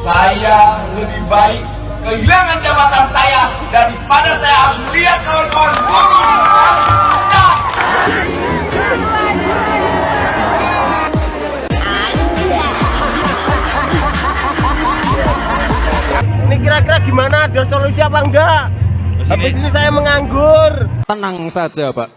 Saya lebih baik kehilangan jabatan saya daripada saya harus melihat kawan-kawan buruh pecah. Ini kira-kira gimana? Ada solusi apa enggak? Habis ini saya menganggur. Tenang saja, Pak.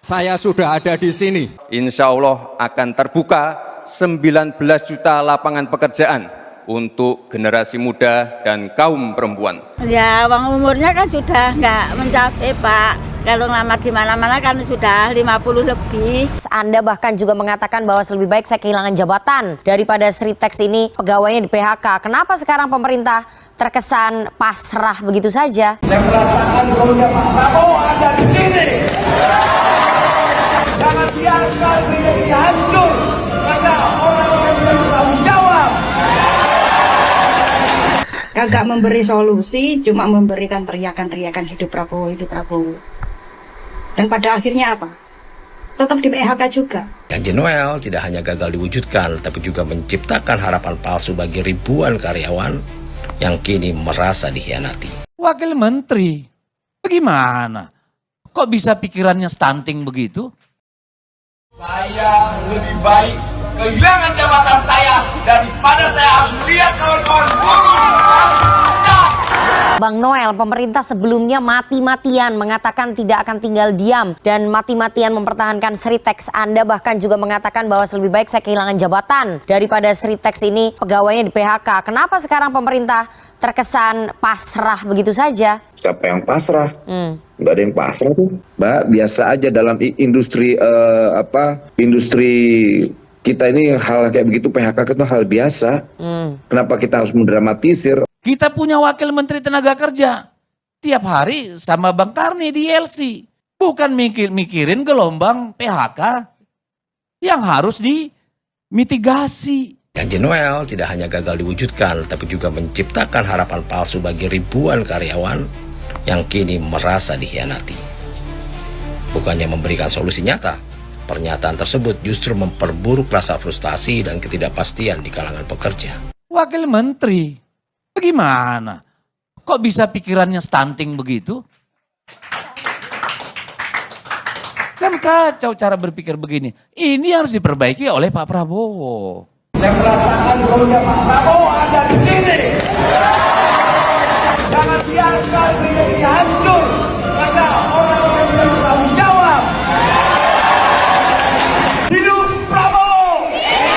Saya sudah ada di sini. Insya Allah akan terbuka 19 juta lapangan pekerjaan untuk generasi muda dan kaum perempuan. Ya, uang umurnya kan sudah nggak mencapai, Pak. Kalau ngelamar di mana-mana kan sudah 50 lebih. Anda bahkan juga mengatakan bahwa lebih baik saya kehilangan jabatan daripada Sritex ini pegawainya di PHK. Kenapa sekarang pemerintah terkesan pasrah begitu saja? Saya merasakan goalnya Pak Prabowo ada di sini. Jangan biarkan menjadi hancur karena orang-orang yang bertanggung jawab. Kagak memberi solusi, cuma memberikan teriakan-teriakan hidup Prabowo, hidup Prabowo. Dan pada akhirnya apa? Tetap di PHK juga. Janji Noel tidak hanya gagal diwujudkan, tapi juga menciptakan harapan palsu bagi ribuan karyawan yang kini merasa dikhianati. Wakil Menteri, bagaimana? Kok bisa pikirannya stunting begitu? Saya lebih baik kehilangan jabatan saya daripada saya harus melihat kawan-kawan buruh pecah. Bang Noel, pemerintah sebelumnya mati-matian mengatakan tidak akan tinggal diam dan mati-matian mempertahankan Sritex. Anda bahkan juga mengatakan bahwa lebih baik saya kehilangan jabatan daripada Sritex ini pegawainya di PHK. Kenapa sekarang pemerintah terkesan pasrah begitu saja? Siapa yang pasrah? Nggak ada yang pasrah tuh, Mbak. Biasa aja dalam industri industri kita ini hal kayak begitu, PHK itu hal biasa. Kenapa kita harus mendramatisir? Kita punya Wakil Menteri Tenaga Kerja. Tiap hari sama Bang Karni di LC. Bukan mikirin gelombang PHK yang harus dimitigasi. Janji Noel tidak hanya gagal diwujudkan, tapi juga menciptakan harapan palsu bagi ribuan karyawan yang kini merasa dikhianati. Bukannya memberikan solusi nyata, pernyataan tersebut justru memperburuk rasa frustasi dan ketidakpastian di kalangan pekerja. Wakil Menteri, bagaimana? Kok bisa pikirannya stunting begitu? Kan kacau cara berpikir begini. Ini harus diperbaiki oleh Pak Prabowo. Saya merasakan goalnya Pak Prabowo ada di sini. Jangan biarkan menjadi hancur karena orang-orang yang bertanggung jawab. Hidup Prabowo!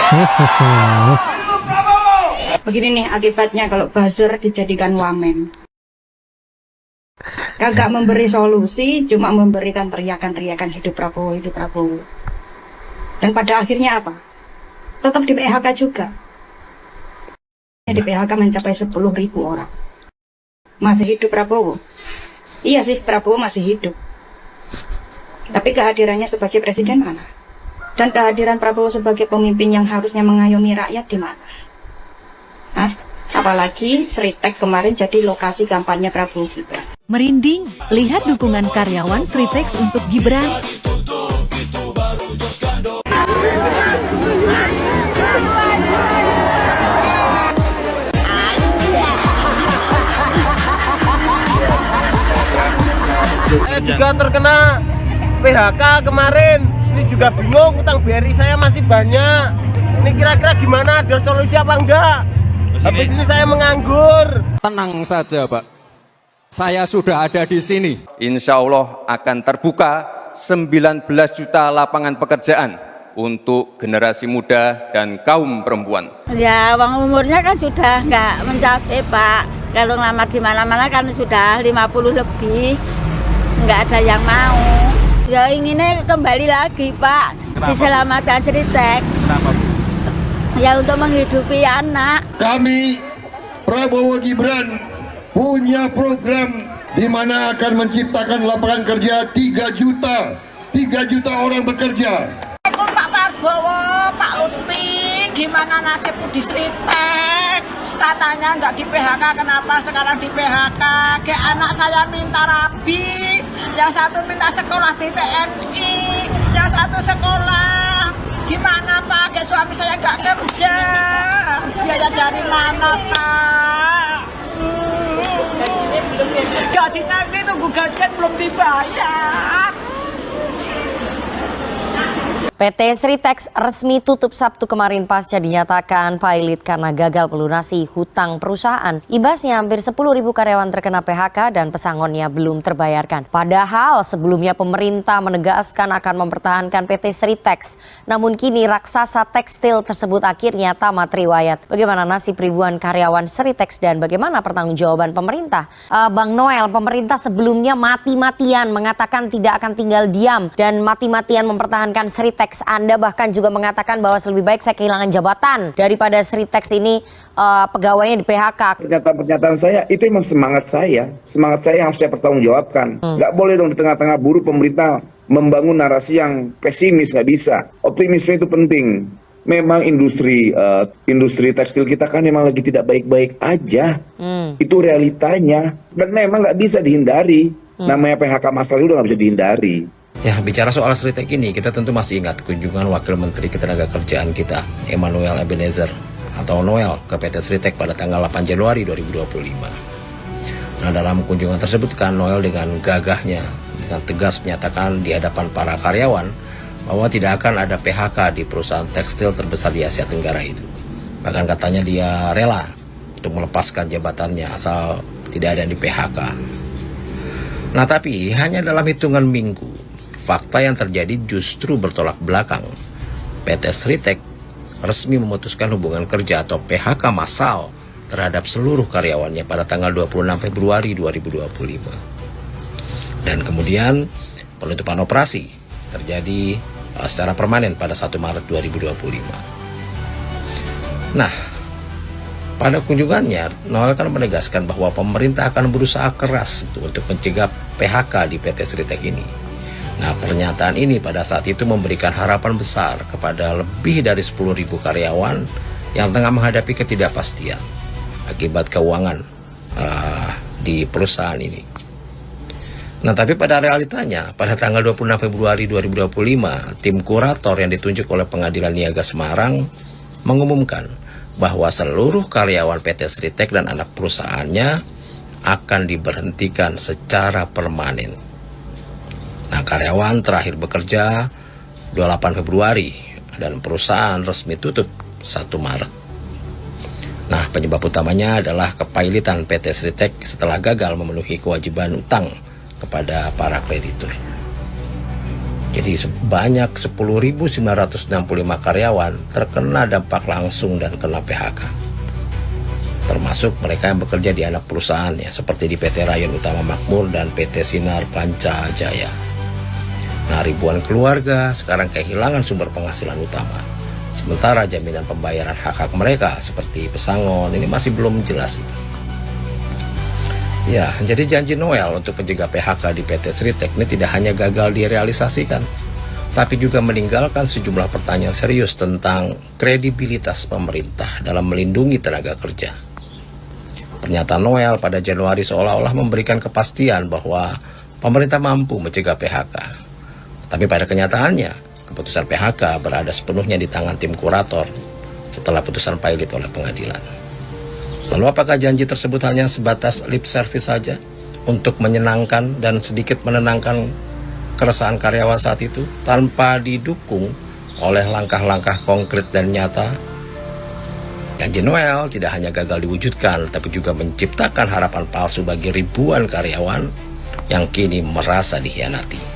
Hidup Prabowo! Begini nih akibatnya kalau buzzer dijadikan wamen. Kagak memberi solusi, cuma memberikan teriakan-teriakan hidup Prabowo, hidup Prabowo. Dan pada akhirnya apa? Tetap di PHK juga. Di PHK mencapai 10.000 orang. Masih hidup Prabowo? Iya sih, Prabowo masih hidup. Tapi kehadirannya sebagai presiden mana? Dan kehadiran Prabowo sebagai pemimpin yang harusnya mengayomi rakyat di mana? Apalagi Sritex kemarin jadi lokasi kampanye Prabowo Gibran. Merinding, lihat dukungan karyawan Sritex untuk Gibran. Saya juga terkena PHK kemarin. Ini juga bingung, utang BRI saya masih banyak. Ini kira-kira gimana? Ada solusi apa enggak? Habis ini saya menganggur. Tenang saja, Pak. Saya sudah ada di sini. Insya Allah akan terbuka 19 juta lapangan pekerjaan untuk generasi muda dan kaum perempuan. Ya, uang umurnya kan sudah nggak mencapai, Pak. Kalau ngelamar di mana-mana kan sudah 50 lebih. Nggak ada yang mau. Ya inginnya kembali lagi, Pak. Kenapa? Diselamatkan Sritex. Kenapa, Bu? Ya untuk menghidupi anak. Kami Prabowo Gibran punya program di mana akan menciptakan lapangan kerja 3 juta orang bekerja. Pak Prabowo, Pak Lutfi, gimana nasib di Sritex? Katanya nggak di PHK, kenapa sekarang di PHK? Kayak anak saya minta rabi, yang satu minta sekolah di TNI, yang satu sekolah Gimana Pak? Kayak suami saya nggak kerja. Biaya dari mana Pak? Gajinya ini tunggu gajian belum dibayar. PT Sritex resmi tutup Sabtu kemarin pasca dinyatakan pailit karena gagal melunasi hutang perusahaan. Imbasnya hampir 10.000 karyawan terkena PHK dan pesangonnya belum terbayarkan. Padahal sebelumnya pemerintah menegaskan akan mempertahankan PT Sritex. Namun kini raksasa tekstil tersebut akhirnya tamat riwayat. Bagaimana nasib ribuan karyawan Sritex dan bagaimana pertanggungjawaban pemerintah? Bang Noel, pemerintah sebelumnya mati-matian mengatakan tidak akan tinggal diam dan mati-matian mempertahankan Sritex. Anda bahkan juga mengatakan bahwa lebih baik saya kehilangan jabatan daripada Sritex ini pegawainya di PHK. Pernyataan saya itu emang semangat saya harus saya pertanggungjawabkan. Nggak boleh dong di tengah-tengah buruh pemerintah membangun narasi yang pesimis, nggak bisa. Optimisme itu penting. Memang industri tekstil kita kan memang lagi tidak baik-baik aja. Itu realitanya dan memang nggak bisa dihindari. Namanya PHK massal itu nggak bisa dihindari. Ya, bicara soal Sritex ini, kita tentu masih ingat kunjungan Wakil Menteri Ketenagakerjaan kita, Emmanuel Ebenezer atau Noel ke PT Sritex pada tanggal 8 Januari 2025. Nah, dalam kunjungan tersebut kan Noel dengan gagahnya, dengan tegas menyatakan di hadapan para karyawan bahwa tidak akan ada PHK di perusahaan tekstil terbesar di Asia Tenggara itu. Bahkan katanya dia rela untuk melepaskan jabatannya asal tidak ada yang di PHK. Nah, tapi hanya dalam hitungan minggu, fakta yang terjadi justru bertolak belakang. PT Sritex resmi memutuskan hubungan kerja atau PHK massal terhadap seluruh karyawannya pada tanggal 26 Februari 2025. Dan kemudian penutupan operasi terjadi secara permanen pada 1 Maret 2025. Nah, pada kunjungannya, Noel kan menegaskan bahwa pemerintah akan berusaha keras untuk mencegah PHK di PT Sritex ini. Nah, pernyataan ini pada saat itu memberikan harapan besar kepada lebih dari 10.000 karyawan yang tengah menghadapi ketidakpastian akibat keuangan di perusahaan ini. Nah, tapi pada realitanya, pada tanggal 26 Februari 2025, tim kurator yang ditunjuk oleh Pengadilan Niaga Semarang mengumumkan bahwa seluruh karyawan PT Sritex dan anak perusahaannya akan diberhentikan secara permanen. Nah, karyawan terakhir bekerja 28 Februari dan perusahaan resmi tutup 1 Maret. Nah, penyebab utamanya adalah kepailitan PT Sritex setelah gagal memenuhi kewajiban utang kepada para kreditur. Jadi sebanyak 10.965 karyawan terkena dampak langsung dan kena PHK. Termasuk mereka yang bekerja di anak perusahaan ya, seperti di PT Rayon Utama Makmur dan PT Sinar Panca Jaya. Nah, ribuan keluarga sekarang kehilangan sumber penghasilan utama. Sementara jaminan pembayaran hak-hak mereka seperti pesangon ini masih belum jelas. Ya, jadi janji Noel untuk mencegah PHK di PT Sritex ini tidak hanya gagal direalisasikan, tapi juga meninggalkan sejumlah pertanyaan serius tentang kredibilitas pemerintah dalam melindungi tenaga kerja. Pernyataan Noel pada Januari seolah-olah memberikan kepastian bahwa pemerintah mampu mencegah PHK. Tapi pada kenyataannya, keputusan PHK berada sepenuhnya di tangan tim kurator setelah putusan pailit oleh pengadilan. Lalu apakah janji tersebut hanya sebatas lip service saja untuk menyenangkan dan sedikit menenangkan keresahan karyawan saat itu tanpa didukung oleh langkah-langkah konkret dan nyata? Janji Noel tidak hanya gagal diwujudkan, tapi juga menciptakan harapan palsu bagi ribuan karyawan yang kini merasa dikhianati.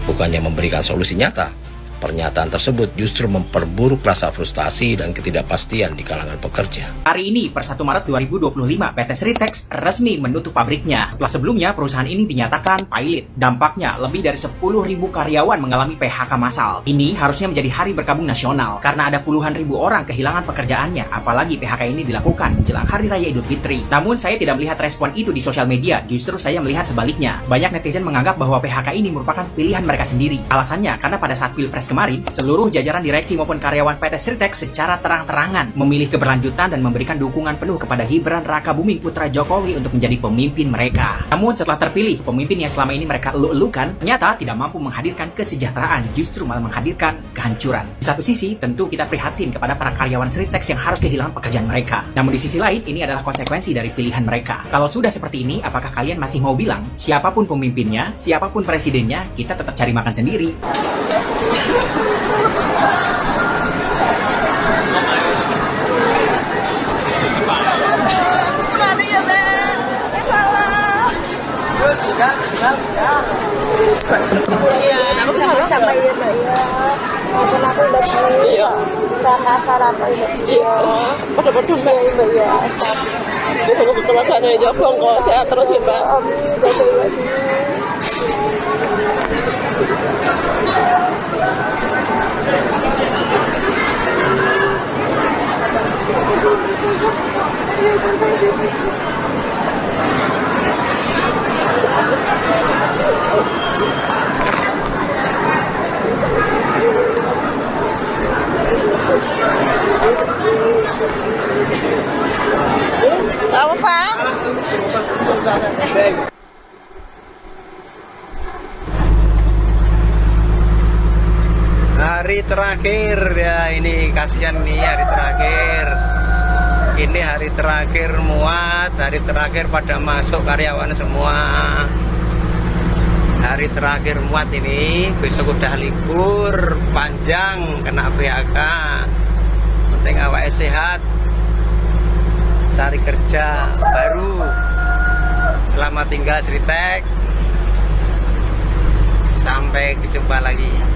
Bukannya memberikan solusi nyata, pernyataan tersebut justru memperburuk rasa frustasi dan ketidakpastian di kalangan pekerja. Hari ini, per 1 Maret 2025, PT Sritex resmi menutup pabriknya. Setelah sebelumnya, perusahaan ini dinyatakan pailit. Dampaknya, lebih dari 10.000 karyawan mengalami PHK massal. Ini harusnya menjadi hari berkabung nasional, karena ada puluhan ribu orang kehilangan pekerjaannya, apalagi PHK ini dilakukan menjelang Hari Raya Idul Fitri. Namun, saya tidak melihat respon itu di sosial media, justru saya melihat sebaliknya. Banyak netizen menganggap bahwa PHK ini merupakan pilihan mereka sendiri. Alasannya, karena pada saat Pilpres kemarin, seluruh jajaran direksi maupun karyawan PT Sritex secara terang-terangan memilih keberlanjutan dan memberikan dukungan penuh kepada Gibran Rakabuming putra Jokowi untuk menjadi pemimpin mereka. Namun setelah terpilih, pemimpin yang selama ini mereka elu-elukan ternyata tidak mampu menghadirkan kesejahteraan, justru malah menghadirkan kehancuran. Di satu sisi, tentu kita prihatin kepada para karyawan Sritex yang harus kehilangan pekerjaan mereka. Namun di sisi lain, ini adalah konsekuensi dari pilihan mereka. Kalau sudah seperti ini, apakah kalian masih mau bilang, siapapun pemimpinnya, siapapun presidennya, kita tetap cari makan sendiri? Iya, sama-sama ya Mbak ya. Maupun aku lebih kasar apa ya. Iya, pada-pada Mbak ya. Betul-betul sana aja kok sehat terus ya Mbak. Apa Pak? Hari terakhir ya, ini kasihan nih hari terakhir. Ini hari terakhir muat, hari terakhir pada masuk karyawan semua. Hari terakhir muat ini, besok udah libur panjang kena PHK. Penting awake sehat, cari kerja baru. Selamat tinggal Sritex. Sampai jumpa lagi.